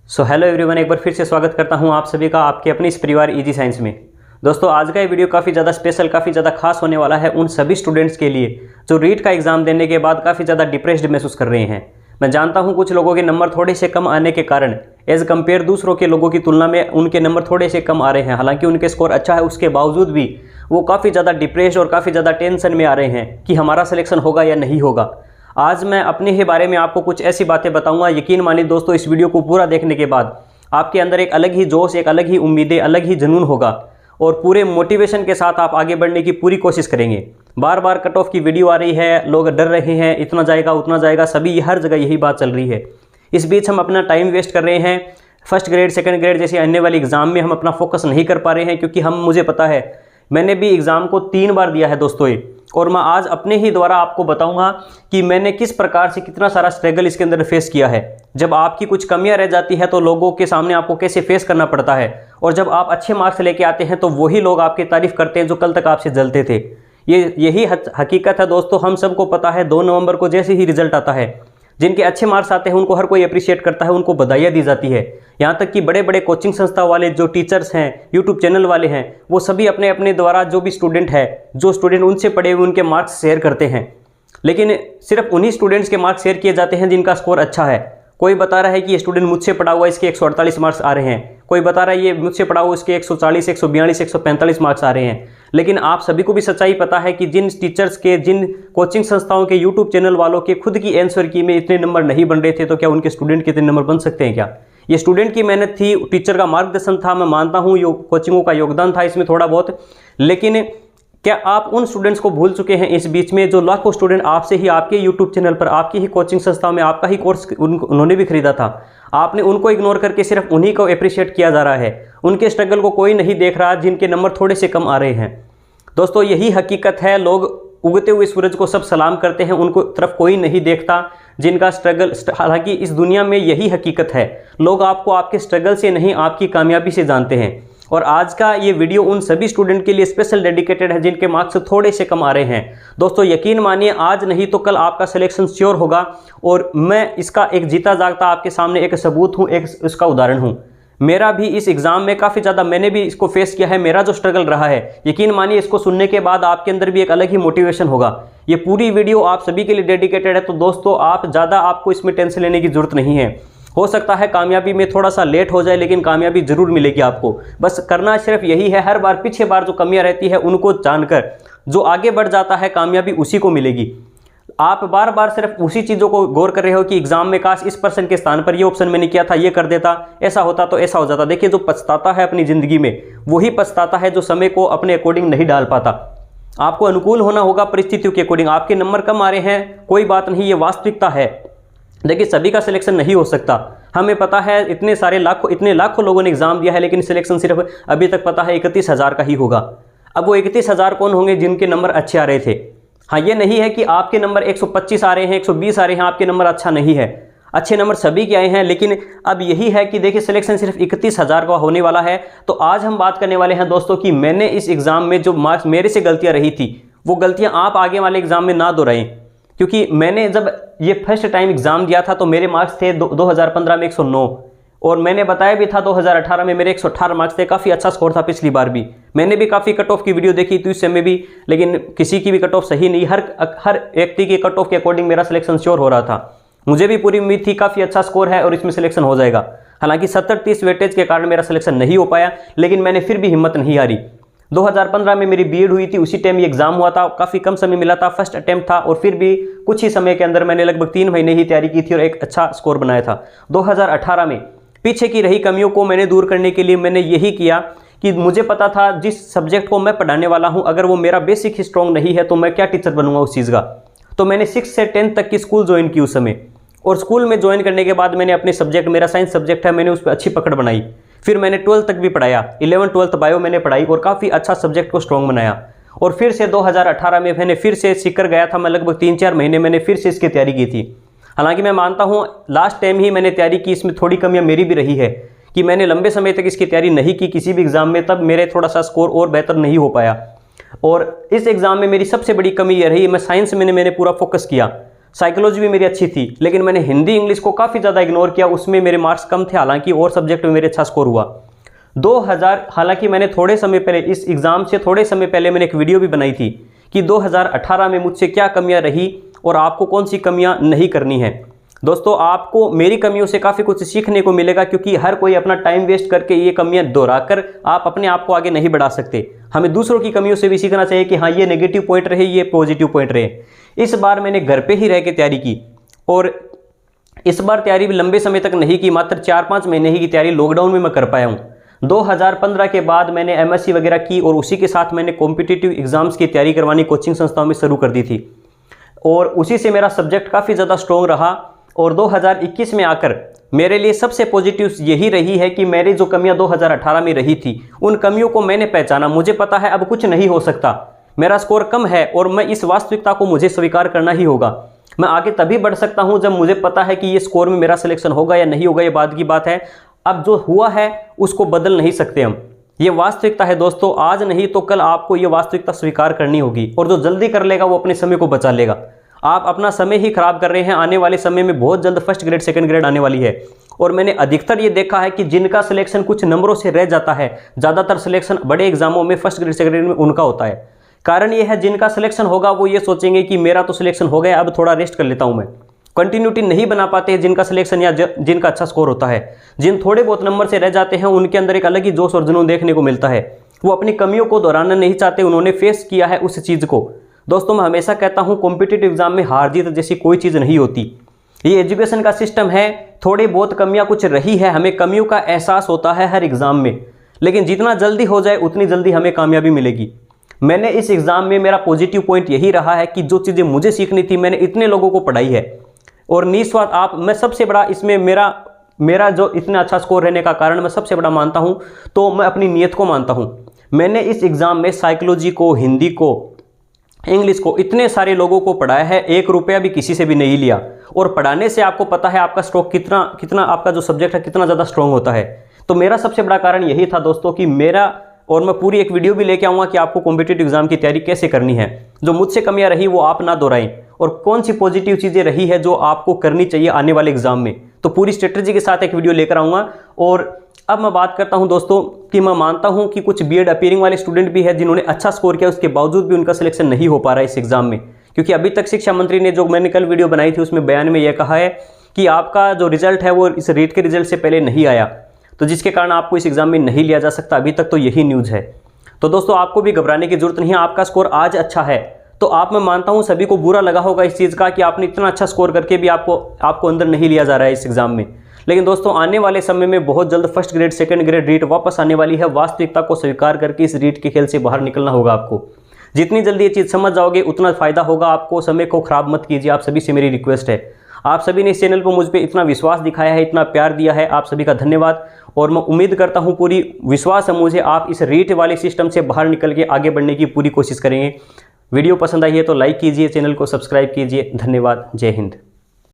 Hello everyone, एक बार फिर से स्वागत करता हूं आप सभी का आपके अपने इस परिवार इजी साइंस में। दोस्तों, आज का ये वीडियो काफ़ी ज़्यादा स्पेशल, काफ़ी ज़्यादा खास होने वाला है उन सभी स्टूडेंट्स के लिए जो रीट का एग्ज़ाम देने के बाद काफ़ी ज़्यादा डिप्रेस्ड महसूस कर रहे हैं। मैं जानता हूं कुछ लोगों के नंबर थोड़े से कम आने के कारण एज़ कम्पेयर दूसरों के लोगों की तुलना में उनके नंबर थोड़े से कम आ रहे हैं। हालांकि उनके स्कोर अच्छा है, उसके बावजूद भी वो काफ़ी ज़्यादा डिप्रेस्ड और काफ़ी ज़्यादा टेंशन में आ रहे हैं कि हमारा सिलेक्शन होगा या नहीं होगा। आज मैं अपने ही बारे में आपको कुछ ऐसी बातें बताऊंगा। यकीन मानिए दोस्तों, इस वीडियो को पूरा देखने के बाद आपके अंदर एक अलग ही जोश, एक अलग ही उम्मीदें, अलग ही जुनून होगा और पूरे मोटिवेशन के साथ आप आगे बढ़ने की पूरी कोशिश करेंगे। बार बार कट ऑफ की वीडियो आ रही है, लोग डर रहे हैं, इतना जाएगा उतना जाएगा, सभी हर जगह यही बात चल रही है। इस बीच हम अपना टाइम वेस्ट कर रहे हैं। फर्स्ट ग्रेड, सेकंड ग्रेड जैसे आने वाली एग्ज़ाम में हम अपना फोकस नहीं कर पा रहे हैं, क्योंकि मुझे पता है मैंने भी एग्ज़ाम को 3 बार दिया है दोस्तों ये, और मैं आज अपने ही द्वारा आपको बताऊंगा कि मैंने किस प्रकार से कितना सारा स्ट्रगल इसके अंदर फेस किया है। जब आपकी कुछ कमियां रह जाती है तो लोगों के सामने आपको कैसे फेस करना पड़ता है, और जब आप अच्छे मार्क्स लेके आते हैं तो वही लोग आपकी तारीफ करते हैं जो कल तक आपसे जलते थे। यही हकीकत है दोस्तों। हम सबको पता है 2 नवंबर को जैसे ही रिजल्ट आता है, जिनके अच्छे मार्क्स आते हैं उनको हर कोई अप्रिशिएट करता है, उनको बधाइयाँ दी जाती है। यहाँ तक कि बड़े बड़े कोचिंग संस्था वाले जो टीचर्स हैं, यूट्यूब चैनल वाले हैं, वो सभी अपने अपने द्वारा जो भी स्टूडेंट है, जो स्टूडेंट उनसे पढ़े हुए उनके मार्क्स शेयर करते हैं। लेकिन सिर्फ उन्हीं स्टूडेंट्स के मार्क्स शेयर किए जाते हैं जिनका स्कोर अच्छा है। कोई बता रहा है कि ये स्टूडेंट मुझसे पढ़ा हुआ, इसके 148 मार्क्स आ रहे हैं। कोई बता रहा है ये मुझसे पढ़ा हुआ, इसके 140, 142, 145 मार्क्स आ रहे हैं। लेकिन आप सभी को भी सच्चाई पता है कि जिन टीचर्स के, जिन कोचिंग संस्थाओं के, यूट्यूब चैनल वालों के खुद की आंसर की में इतने नंबर नहीं बन रहे थे, तो क्या उनके स्टूडेंट के इतने नंबर बन सकते हैं क्या? ये स्टूडेंट की मेहनत थी, टीचर का मार्गदर्शन था, मैं मानता हूँ कोचिंगों का योगदान था इसमें थोड़ा बहुत। लेकिन क्या आप उन स्टूडेंट्स को भूल चुके हैं इस बीच में, जो लाखों स्टूडेंट आपसे ही, आपके यूट्यूब चैनल पर, आपकी ही कोचिंग संस्था में आपका ही कोर्स उन्होंने भी खरीदा था? आपने उनको इग्नोर करके सिर्फ उन्हीं को अप्रिशिएट किया जा रहा है। उनके स्ट्रगल को कोई नहीं देख रहा, जिनके नंबर थोड़े से कम आ रहे हैं। दोस्तों, यही हकीकत है। लोग उगते हुए सूरज को सब सलाम करते हैं, उनको तरफ कोई नहीं देखता जिनका स्ट्रगल। हालांकि इस दुनिया में यही हकीकत है, लोग आपको आपके स्ट्रगल से नहीं, आपकी कामयाबी से जानते हैं। और आज का ये वीडियो उन सभी स्टूडेंट के लिए स्पेशल डेडिकेटेड है जिनके मार्क्स थोड़े से कम आ रहे हैं। दोस्तों, यकीन मानिए, आज नहीं तो कल आपका सिलेक्शन श्योर होगा, और मैं इसका एक जीता जागता आपके सामने एक सबूत हूँ, एक इसका उदाहरण हूँ। मेरा भी इस एग्ज़ाम में काफ़ी ज़्यादा मैंने भी इसको फेस किया है। मेरा जो स्ट्रगल रहा है, यकीन मानिए, इसको सुनने के बाद आपके अंदर भी एक अलग ही मोटिवेशन होगा। ये पूरी वीडियो आप सभी के लिए डेडिकेटेड है। तो दोस्तों, आपको इसमें टेंशन लेने की जरूरत नहीं है। हो सकता है कामयाबी में थोड़ा सा लेट हो जाए, लेकिन कामयाबी जरूर मिलेगी आपको। बस करना सिर्फ यही है, हर बार पीछे बार जो कमियां रहती है उनको जानकर जो आगे बढ़ जाता है, कामयाबी उसी को मिलेगी। आप बार बार सिर्फ उसी चीज़ों को गौर कर रहे हो कि एग्जाम में काश इस पर्सन के स्थान पर ये ऑप्शन मैंने किया था, ये कर देता, ऐसा होता तो ऐसा हो जाता। देखिए, जो पछताता है अपनी ज़िंदगी में, वही पछताता है जो समय को अपने अकॉर्डिंग नहीं डाल पाता। आपको अनुकूल होना होगा परिस्थितियों के अकॉर्डिंग। आपके नंबर कम आ रहे हैं, कोई बात नहीं, ये वास्तविकता है। देखिए, सभी का सिलेक्शन नहीं हो सकता, हमें पता है। इतने लाखों लोगों ने एग्जाम दिया है, लेकिन सिलेक्शन सिर्फ अभी तक पता है 31,000 का ही होगा। अब वो 31,000 कौन होंगे जिनके नंबर अच्छे आ रहे थे? हाँ, ये नहीं है कि आपके नंबर 125 आ रहे हैं, 120 आ रहे हैं, आपके नंबर अच्छा नहीं है। अच्छे नंबर सभी के आए हैं, लेकिन अब यही है कि देखिए, सिलेक्शन सिर्फ 31,000 का होने वाला है। तो आज हम बात करने वाले हैं दोस्तों कि मैंने इस एग्ज़ाम में जो मार्क्स मेरे से गलतियां रही थी, वो गलतियां आप आगे वाले एग्ज़ाम में ना दोहराएं। क्योंकि मैंने जब ये फर्स्ट टाइम एग्ज़ाम दिया था तो मेरे मार्क्स थे 2015 में 109, और मैंने बताया भी था 2018 में मेरे 118 मार्क्स थे। काफ़ी अच्छा स्कोर था पिछली बार भी। मैंने भी काफ़ी कट ऑफ की वीडियो देखी थी उस समय भी, लेकिन किसी की भी कट ऑफ सही नहीं। हर व्यक्ति की कट ऑफ के अकॉर्डिंग मेरा सिलेक्शन श्योर हो रहा था। मुझे भी पूरी उम्मीद थी काफ़ी अच्छा स्कोर है और इसमें सिलेक्शन हो जाएगा। हालांकि 70-30 वेटेज के कारण मेरा सिलेक्शन नहीं हो पाया, लेकिन मैंने फिर भी हिम्मत नहीं हारी। 2015 में मेरी बीएड हुई थी, उसी टाइम ये एग्जाम हुआ था, काफ़ी कम समय मिला था, फर्स्ट अटेम्प्ट था, और फिर भी कुछ ही समय के अंदर मैंने लगभग 3 महीने ही तैयारी की थी और एक अच्छा स्कोर बनाया था। 2018 में पीछे की रही कमियों को मैंने दूर करने के लिए मैंने यही किया कि मुझे पता था जिस सब्जेक्ट को मैं पढ़ाने वाला हूं, अगर वो मेरा बेसिक ही स्ट्रॉन्ग नहीं है तो मैं क्या टीचर बनूंगा उस चीज़ का। तो मैंने 6 से 10 तक की स्कूल ज्वाइन की उस समय, और स्कूल में ज्वाइन करने के बाद मैंने अपने सब्जेक्ट, मेरा साइंस सब्जेक्ट है, मैंने उस पर अच्छी पकड़ बनाई। फिर मैंने 12th तक भी पढ़ाया, 11th 12th बायो मैंने पढ़ाई और काफ़ी अच्छा सब्जेक्ट को स्ट्रॉन्ग बनाया। और फिर से 2018 में मैंने फिर से सीकर गया था, मैं लगभग 3-4 महीने मैंने फिर से इसकी तैयारी की थी। हालांकि मैं मानता हूँ लास्ट टाइम ही मैंने तैयारी की, इसमें थोड़ी कमियाँ मेरी भी रही है कि मैंने लंबे समय तक इसकी तैयारी नहीं की किसी भी एग्ज़ाम में, तब मेरे थोड़ा सा स्कोर और बेहतर नहीं हो पाया। और इस एग्ज़ाम में मेरी सबसे बड़ी कमी यह रही, मैं साइंस में मैंने पूरा फोकस किया। साइकोलॉजी भी मेरी अच्छी थी, लेकिन मैंने हिंदी इंग्लिश को काफ़ी ज़्यादा इग्नोर किया, उसमें मेरे मार्क्स कम थे, हालांकि और सब्जेक्ट में मेरे अच्छा स्कोर हुआ। 2000 हालांकि मैंने थोड़े समय पहले, इस एग्ज़ाम से थोड़े समय पहले मैंने एक वीडियो भी बनाई थी कि 2018 में मुझसे क्या कमियां रही और आपको कौन सी कमियां नहीं करनी है। दोस्तों, आपको मेरी कमियों से काफ़ी कुछ सीखने को मिलेगा, क्योंकि हर कोई अपना टाइम वेस्ट करके ये कमियां दोहराकर आप अपने आप को आगे नहीं बढ़ा सकते। हमें दूसरों की कमियों से भी सीखना चाहिए कि हाँ, ये नेगेटिव पॉइंट रहे, ये पॉजिटिव पॉइंट रहे। इस बार मैंने घर पे ही रह के तैयारी की, और इस बार तैयारी भी लंबे समय तक नहीं की, मात्र 4-5 महीने ही की तैयारी लॉकडाउन में मैं कर पाया हूँ। 2015 के बाद मैंने एमएससी वगैरह की, और उसी के साथ मैंने कॉम्पिटिटिव एग्जाम्स की तैयारी करवानी कोचिंग संस्थाओं में शुरू कर दी थी, और उसी से मेरा सब्जेक्ट काफ़ी ज़्यादा स्ट्रॉन्ग रहा। और 2021 में आकर मेरे लिए सबसे पॉजिटिव यही रही है कि मेरी जो कमियां 2018 में रही थी, उन कमियों को मैंने पहचाना। मुझे पता है अब कुछ नहीं हो सकता, मेरा स्कोर कम है, और मैं इस वास्तविकता को मुझे स्वीकार करना ही होगा। मैं आगे तभी बढ़ सकता हूं जब मुझे पता है कि ये स्कोर में मेरा सिलेक्शन होगा या नहीं होगा, ये बाद की बात है। अब जो हुआ है उसको बदल नहीं सकते हम, ये वास्तविकता है दोस्तों। आज नहीं तो कल आपको ये वास्तविकता स्वीकार करनी होगी, और जो जल्दी कर लेगा वो अपने समय को बचा लेगा। आप अपना समय ही खराब कर रहे हैं। आने वाले समय में बहुत जल्द फर्स्ट ग्रेड सेकंड ग्रेड आने वाली है, और मैंने अधिकतर ये देखा है कि जिनका सिलेक्शन कुछ नंबरों से रह जाता है, ज़्यादातर सिलेक्शन बड़े एग्जामों में फर्स्ट ग्रेड सेकंड ग्रेड में उनका होता है। कारण ये है, जिनका सिलेक्शन होगा वो ये सोचेंगे कि मेरा तो सिलेक्शन हो गया, अब थोड़ा रेस्ट कर लेता हूँ मैं। कंटिन्यूटी नहीं बना पाते हैं जिनका सिलेक्शन या जिनका अच्छा स्कोर होता है। जिन थोड़े बहुत नंबर से रह जाते हैं, उनके अंदर एक अलग ही जोश और जुनून देखने को मिलता है। वो अपनी कमियों को दोहराना नहीं चाहते, उन्होंने फेस किया है उस चीज़ को। दोस्तों, मैं हमेशा कहता हूं, कॉम्पिटिटिव एग्जाम में हार जीत जैसी कोई चीज़ नहीं होती। ये एजुकेशन का सिस्टम है, थोड़ी बहुत कमियां कुछ रही है, हमें कमियों का एहसास होता है हर एग्ज़ाम में, लेकिन जितना जल्दी हो जाए उतनी जल्दी हमें कामयाबी मिलेगी। मैंने इस एग्ज़ाम में मेरा पॉजिटिव पॉइंट यही रहा है कि जो चीज़ें मुझे सीखनी थी मैंने इतने लोगों को पढ़ाई है, और निस्वार्थ आप, मैं सबसे बड़ा इसमें मेरा जो इतना अच्छा स्कोर रहने का कारण मैं सबसे बड़ा मानता हूँ, तो मैं अपनी नीयत को मानता हूँ। मैंने इस एग्ज़ाम में साइकोलॉजी को, हिंदी को, इंग्लिश को, इतने सारे लोगों को पढ़ाया है, 1 रुपया भी किसी से भी नहीं लिया। और पढ़ाने से आपको पता है आपका स्ट्रोक कितना आपका जो सब्जेक्ट है कितना ज़्यादा स्ट्रॉन्ग होता है। तो मेरा सबसे बड़ा कारण यही था दोस्तों कि और मैं पूरी एक वीडियो भी लेके आऊँगा कि आपको कॉम्पिटिटिव एग्जाम की तैयारी कैसे करनी है। जो मुझसे कमियाँ रही वो आप ना दोहराएं, और कौन सी पॉजिटिव चीज़ें रही है जो आपको करनी चाहिए आने वाले एग्जाम में, तो पूरी स्ट्रेटजी के साथ एक वीडियो लेकर आऊँगा। और अब मैं बात करता हूं दोस्तों कि मैं मानता हूं कि कुछ बीएड अपीयरिंग वाले स्टूडेंट भी हैं जिन्होंने अच्छा स्कोर किया, उसके बावजूद भी उनका सिलेक्शन नहीं हो पा रहा है इस एग्जाम में, क्योंकि अभी तक शिक्षा मंत्री ने, जो मैंने कल वीडियो बनाई थी उसमें बयान में यह कहा है कि आपका जो रिजल्ट है वो इस रीट के रिजल्ट से पहले नहीं आया, तो जिसके कारण आपको इस एग्जाम में नहीं लिया जा सकता। अभी तक तो यही न्यूज़ है। तो दोस्तों, आपको भी घबराने की जरूरत नहीं है। आपका स्कोर आज अच्छा है तो आप, मैं मानता हूं सभी को बुरा लगा होगा इस चीज़ का कि आपने इतना अच्छा स्कोर करके भी आपको अंदर नहीं लिया जा रहा है इस एग्जाम में। लेकिन दोस्तों, आने वाले समय में बहुत जल्द first grade second grade REET वापस आने वाली है। वास्तविकता को स्वीकार करके इस रीट के खेल से बाहर निकलना होगा आपको। जितनी जल्दी ये चीज़ समझ जाओगे उतना फ़ायदा होगा आपको। समय को खराब मत कीजिए, आप सभी से मेरी रिक्वेस्ट है। आप सभी ने इस चैनल पर मुझ पर इतना विश्वास दिखाया है, इतना प्यार दिया है, आप सभी का धन्यवाद। और मैं उम्मीद करता हूँ, पूरी विश्वास है मुझे, आप इस रीट वाले सिस्टम से बाहर निकल के आगे बढ़ने की पूरी कोशिश करेंगे। वीडियो पसंद आई है तो लाइक कीजिए, चैनल को सब्सक्राइब कीजिए। धन्यवाद। जय हिंद।